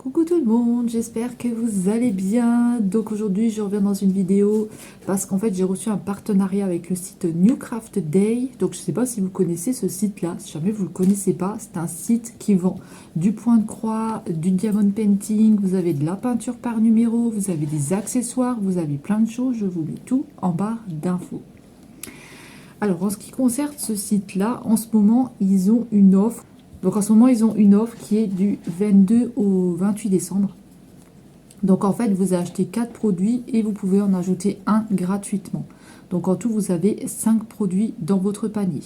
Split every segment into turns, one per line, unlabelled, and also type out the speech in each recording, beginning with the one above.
Coucou tout le monde, j'espère que vous allez bien. Donc aujourd'hui je reviens dans une vidéo parce qu'en fait j'ai reçu un partenariat avec le site New Craft Day. Donc je ne sais pas si vous connaissez ce site là, si jamais vous ne le connaissez pas, c'est un site qui vend du point de croix, du diamond painting, vous avez de la peinture par numéro, vous avez des accessoires, vous avez plein de choses, je vous mets tout en barre d'infos. Alors en ce qui concerne ce site là, en ce moment ils ont une offre. Donc en ce moment, ils ont une offre qui est du 22 au 28 décembre. Donc en fait, vous achetez 4 produits et vous pouvez en ajouter un gratuitement. Donc en tout, vous avez 5 produits dans votre panier.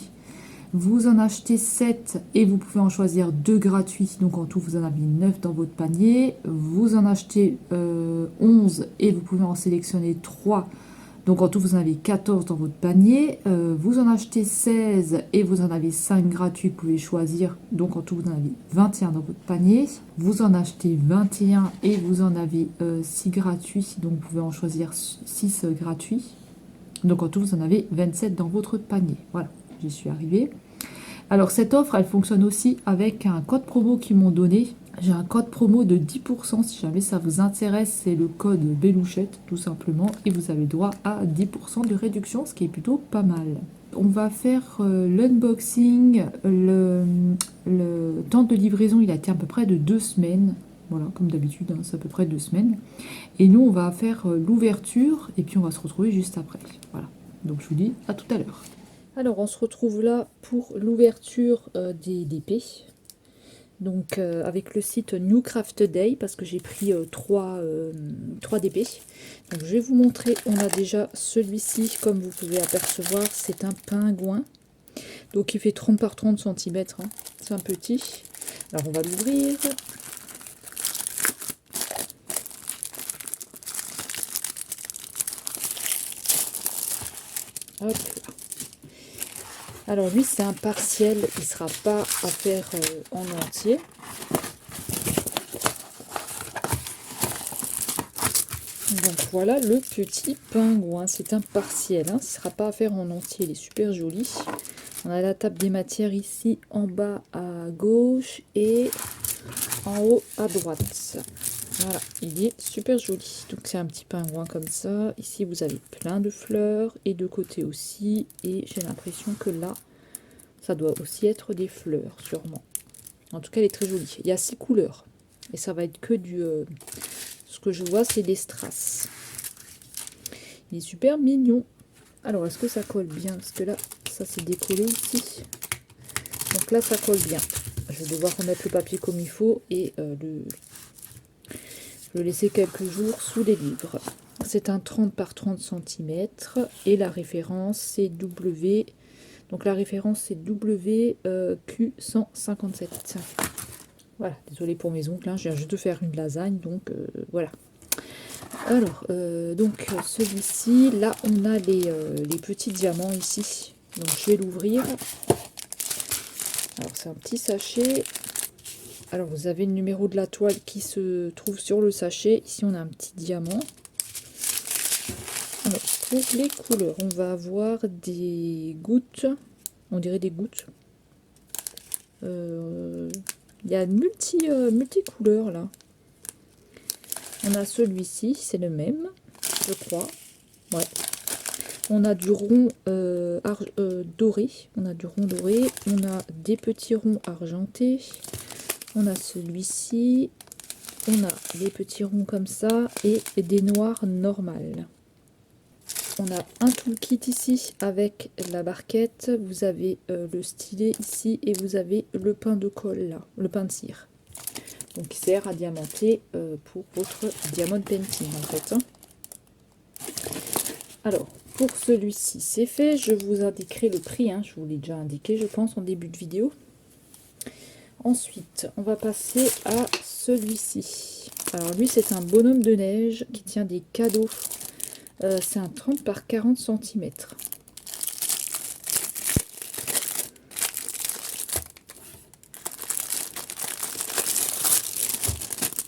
Vous en achetez 7 et vous pouvez en choisir 2 gratuits. Donc en tout, vous en avez 9 dans votre panier. Vous en achetez 11 et vous pouvez en sélectionner 3. Donc en tout, vous en avez 14 dans votre panier. Vous en achetez 16 et vous en avez 5 gratuits. Vous pouvez choisir. Donc en tout, vous en avez 21 dans votre panier. Vous en achetez 21 et vous en avez 6 gratuits. Donc vous pouvez en choisir 6 gratuits. Donc en tout, vous en avez 27 dans votre panier. Voilà, j'y suis arrivée. Alors cette offre, elle fonctionne aussi avec un code promo qu'ils m'ont donné. J'ai un code promo de 10% si jamais ça vous intéresse, c'est le code Belouchette tout simplement et vous avez droit à 10% de réduction, ce qui est plutôt pas mal. On va faire l'unboxing, le temps de livraison il a été à peu près de 2 semaines, voilà comme d'habitude hein, c'est à peu près 2 semaines. Et nous on va faire l'ouverture et puis on va se retrouver juste après, voilà. Donc je vous dis à tout à l'heure. Alors on se retrouve là pour l'ouverture des DP. Donc avec le site New Craft Day parce que j'ai pris 3 DP. Donc je vais vous montrer, on a déjà celui-ci comme vous pouvez apercevoir, c'est un pingouin. Donc il fait 30 par 30 cm, hein. C'est un petit. Alors on va l'ouvrir. Hop là. Alors lui c'est un partiel, il ne sera pas à faire en entier. Donc voilà le petit pingouin, c'est un partiel, hein. Ce ne sera pas à faire en entier, il est super joli. On a la table des matières ici en bas à gauche et en haut à droite. Voilà, il est super joli. Donc c'est un petit pingouin comme ça. Ici vous avez plein de fleurs et de côté aussi. Et j'ai l'impression que là, ça doit aussi être des fleurs, sûrement. En tout cas, elle est très jolie. Il y a 6 couleurs. Et ça va être que du... ce que je vois, c'est des strass. Il est super mignon. Alors, est-ce que ça colle bien? Parce que là, ça s'est décollé ici. Donc là, ça colle bien. Je vais devoir remettre le papier comme il faut et le laisser quelques jours sous les livres. C'est un 30 par 30 cm. Et la référence, c'est W... Donc la référence c'est WQ157. Voilà, désolé pour mes ongles, hein, je viens juste de faire une lasagne, donc voilà. Alors, donc celui-ci, là on a les petits diamants ici. Donc je vais l'ouvrir. Alors c'est un petit sachet. Alors vous avez le numéro de la toile qui se trouve sur le sachet. Ici on a un petit diamant. Alors, pour les couleurs, on va avoir des gouttes. On dirait des gouttes. Il y a multicouleurs là. On a celui-ci, c'est le même, je crois. Ouais. On a du rond doré. On a du rond doré. On a des petits ronds argentés. On a celui-ci. On a des petits ronds comme ça et des noirs normales. On a un toolkit ici avec la barquette, vous avez le stylet ici et vous avez le pain de colle là, le pain de cire. Donc qui sert à diamanter pour votre diamond painting en fait. Hein. Alors pour celui-ci c'est fait, je vous indiquerai le prix, hein. Je vous l'ai déjà indiqué je pense en début de vidéo. Ensuite on va passer à celui-ci. Alors lui c'est un bonhomme de neige qui tient des cadeaux. C'est un 30 par 40 cm.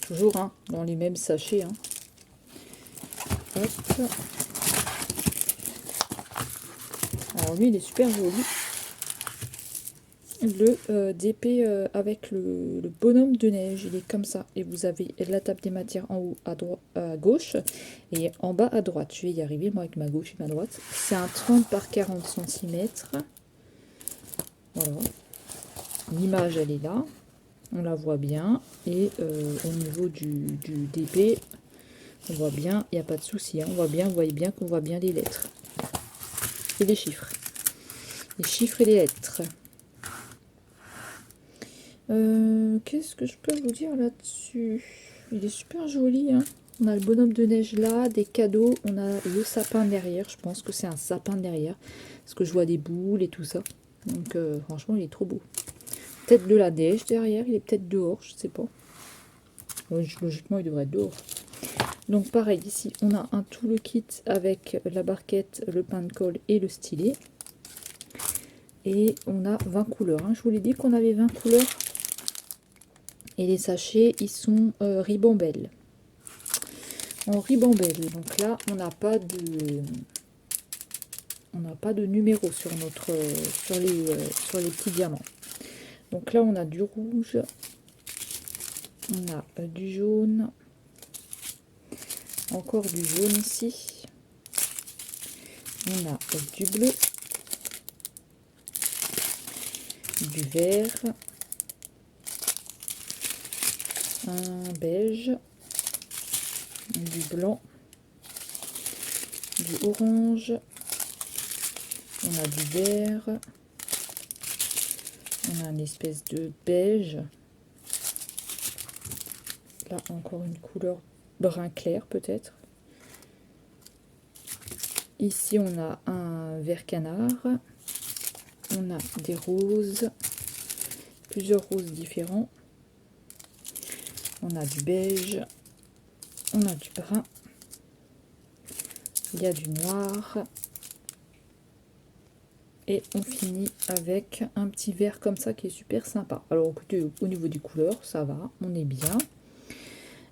Toujours hein, dans les mêmes sachets. Hein. Hop. Alors lui il est super joli.
le DP avec le bonhomme de neige. Il est comme ça. Et vous avez la table des matières en haut à gauche et en bas à droite. Je vais y arriver moi avec ma gauche et ma droite. C'est un 30 par 40 cm. Voilà. L'image elle est là. On la voit bien. Et au niveau du DP, on voit bien, il n'y a pas de souci. Hein. On voit bien, vous voyez bien qu'on voit bien les lettres. Et les chiffres. Les chiffres et les lettres. Qu'est-ce que je peux vous dire là-dessus? Il est super joli, hein. On a le bonhomme de neige là, des cadeaux, on a le sapin derrière. Je pense que c'est un sapin derrière, parce que je vois des boules et tout ça. Donc franchement, il est trop beau. Peut-être de la neige derrière, il est peut-être dehors, je sais pas. Logiquement, il devrait être dehors. Donc pareil, ici, on a tout le kit avec la barquette, le pain de colle et le stylet. Et on a 20 couleurs. Hein. Je vous l'ai dit qu'on avait 20 couleurs. Et les sachets, ils sont ribambelle. En ribambelle. Donc là, on n'a pas de numéro sur sur les petits diamants. Donc là, on a du rouge. On a du jaune. Encore du jaune ici. On a du bleu. Du vert. Un beige. Du blanc. Du orange. On a du vert. On a une espèce de beige. Là, encore une couleur brun clair peut-être. Ici, on a un vert canard. On a des roses. Plusieurs roses différents. On a du beige. On a du brun. Il y a du noir. Et on finit avec un petit vert comme ça qui est super sympa. Alors écoutez, au niveau des couleurs, ça va, on est bien.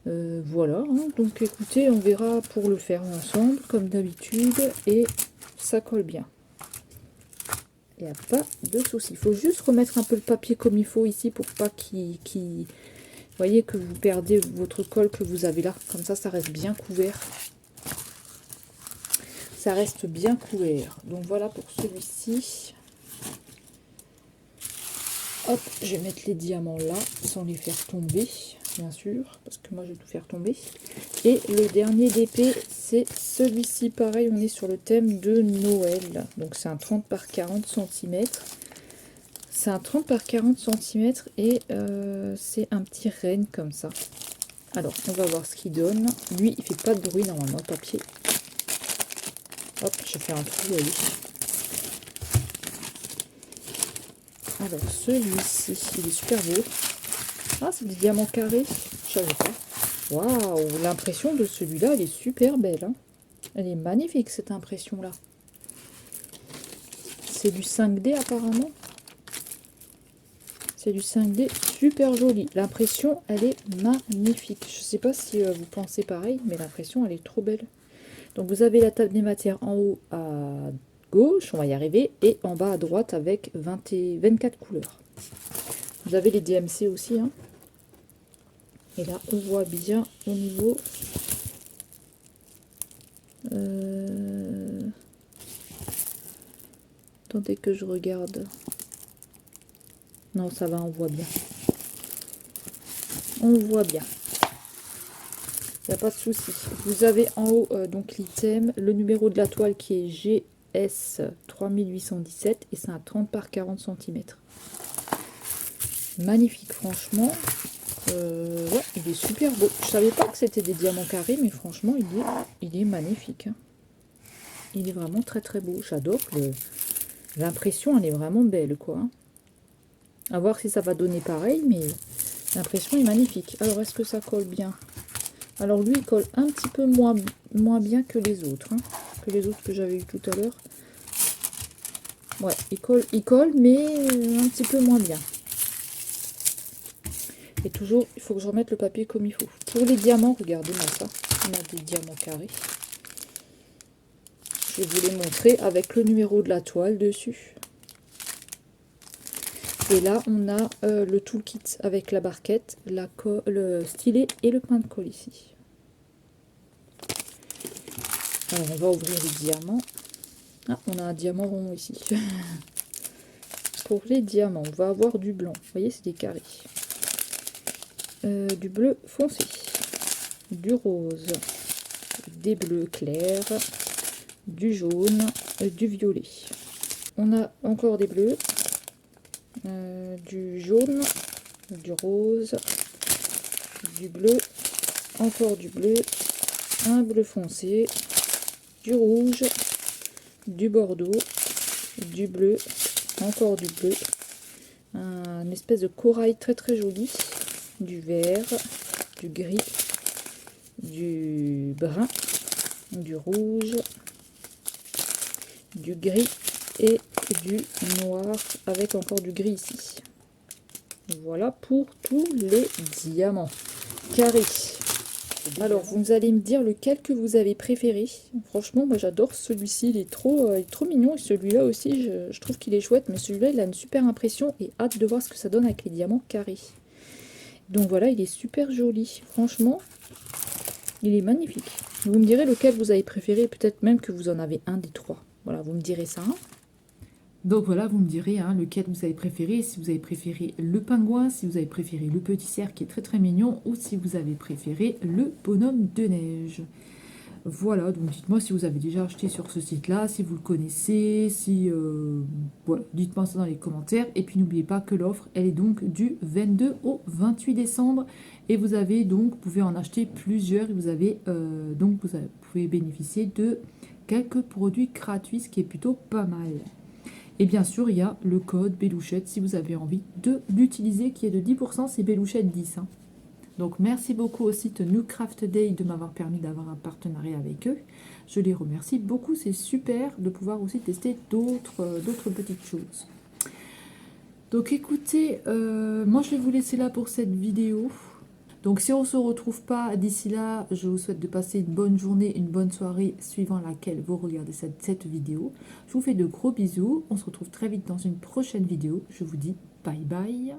Voilà, hein. Donc écoutez, on verra pour le faire ensemble comme d'habitude et ça colle bien. Il n'y a pas de souci. Il faut juste remettre un peu le papier comme il faut ici pour pas qu'il voyez que vous perdez votre colle que vous avez là. Comme ça reste bien couvert. Ça reste bien couvert. Donc voilà pour celui-ci. Hop, je vais mettre les diamants là, sans les faire tomber, bien sûr, parce que moi je vais tout faire tomber. Et le dernier DP, c'est celui-ci. Pareil, on est sur le thème de Noël. Donc c'est un 30 par 40 cm. C'est un 30 par 40 cm et c'est un petit renne comme ça. Alors, on va voir ce qu'il donne. Lui, il fait pas de bruit normalement, le papier. Hop, je fais un trou, voyez. Alors, celui-ci, il est super beau. Ah, c'est des diamants carrés. Je savais pas. Waouh, l'impression de celui-là, elle est super belle. Hein. Elle est magnifique, cette impression-là. C'est du 5D, apparemment. C'est du 5D super joli. L'impression, elle est magnifique. Je sais pas si vous pensez pareil, mais l'impression, elle est trop belle. Donc, vous avez la table des matières en haut à gauche, on va y arriver, et en bas à droite avec 24 couleurs. Vous avez les DMC aussi, hein. Et là, on voit bien au niveau... Attendez que je regarde. Non, ça va, on voit bien. On voit bien. Il n'y a pas de souci. Vous avez en haut donc l'item, le numéro de la toile qui est GS 3817 et c'est un 30 par 40 cm. Magnifique, franchement. Ouais, il est super beau. Je savais pas que c'était des diamants carrés, mais franchement, il est magnifique. Hein. Il est vraiment très très beau. J'adore. L'impression, elle est vraiment belle, quoi. Hein. À voir si ça va donner pareil, mais l'impression est magnifique. Alors, est-ce que ça colle bien? Alors, lui, il colle un petit peu moins bien que les autres. Hein, que les autres que j'avais eu tout à l'heure. Ouais, il colle, mais un petit peu moins bien. Et toujours, il faut que je remette le papier comme il faut. Pour les diamants, regardez-moi ça. On a des diamants carrés. Je vais vous les montrer avec le numéro de la toile dessus. Et là, on a le toolkit avec la barquette, le stylet et le pain de colle ici. Alors, on va ouvrir les diamants. Ah, on a un diamant rond ici. Pour les diamants, on va avoir du blanc. Vous voyez, c'est des carrés. Du bleu foncé. Du rose. Des bleus clairs. Du jaune. Du violet. On a encore des bleus. Du jaune. Du rose. Du bleu. Encore du bleu. Un bleu foncé. Du rouge. Du bordeaux. Du bleu. Encore du bleu, une espèce de corail très très joli, du vert, du gris, du brun, du rouge, du gris et du noir avec encore du gris ici. Voilà pour tous les diamants carrés. Alors, vous allez me dire lequel que vous avez préféré. Franchement, moi j'adore celui-ci, il est trop mignon. Et celui-là aussi, je trouve qu'il est chouette. Mais celui-là, il a une super impression et hâte de voir ce que ça donne avec les diamants carrés. Donc voilà, il est super joli. Franchement, il est magnifique. Vous me direz lequel vous avez préféré. Peut-être même que vous en avez un des trois. Voilà, vous me direz ça.
Donc voilà, vous me direz lequel vous avez préféré, si vous avez préféré le pingouin, si vous avez préféré le petit cerf qui est très très mignon, ou si vous avez préféré le bonhomme de neige. Voilà, donc dites-moi si vous avez déjà acheté sur ce site-là, si vous le connaissez, si... voilà, dites-moi ça dans les commentaires. Et puis n'oubliez pas que l'offre, elle est donc du 22 au 28 décembre. Et vous avez donc, vous pouvez en acheter plusieurs, et vous avez vous pouvez bénéficier de quelques produits gratuits, ce qui est plutôt pas mal. Et bien sûr, il y a le code Belouchette si vous avez envie de l'utiliser, qui est de 10%, c'est Belouchette 10. Donc merci beaucoup au site New Craft Day de m'avoir permis d'avoir un partenariat avec eux. Je les remercie beaucoup, c'est super de pouvoir aussi tester d'autres petites choses. Donc écoutez, moi je vais vous laisser là pour cette vidéo. Donc si on ne se retrouve pas d'ici là, je vous souhaite de passer une bonne journée, une bonne soirée suivant laquelle vous regardez cette vidéo. Je vous fais de gros bisous, on se retrouve très vite dans une prochaine vidéo. Je vous dis bye bye.